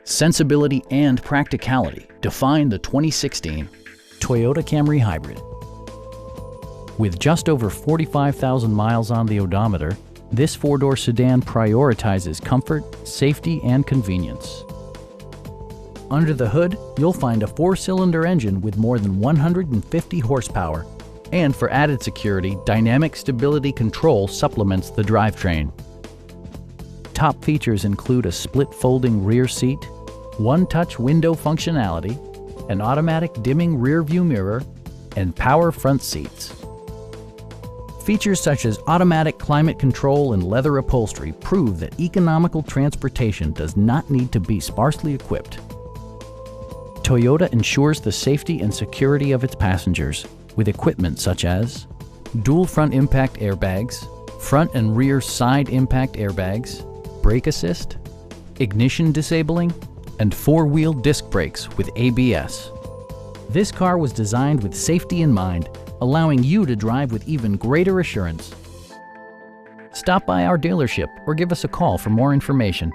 Sensibility and practicality define the 2016 Toyota Camry Hybrid. With just over 45,000 miles on the odometer, this four-door sedan prioritizes comfort, safety, and convenience. Under the hood, you'll find a four-cylinder engine with more than 150 horsepower. And for added security, dynamic stability control supplements the drivetrain. Top features include a split folding rear seat, one-touch window functionality, an automatic dimming rear-view mirror, and power front seats. Features such as automatic climate control and leather upholstery prove that economical transportation does not need to be sparsely equipped. Toyota ensures the safety and security of its passengers with equipment such as dual front impact airbags, front and rear side impact airbags, brake assist, ignition disabling, and four-wheel disc brakes with ABS. This car was designed with safety in mind, allowing you to drive with even greater assurance. Stop by our dealership or give us a call for more information.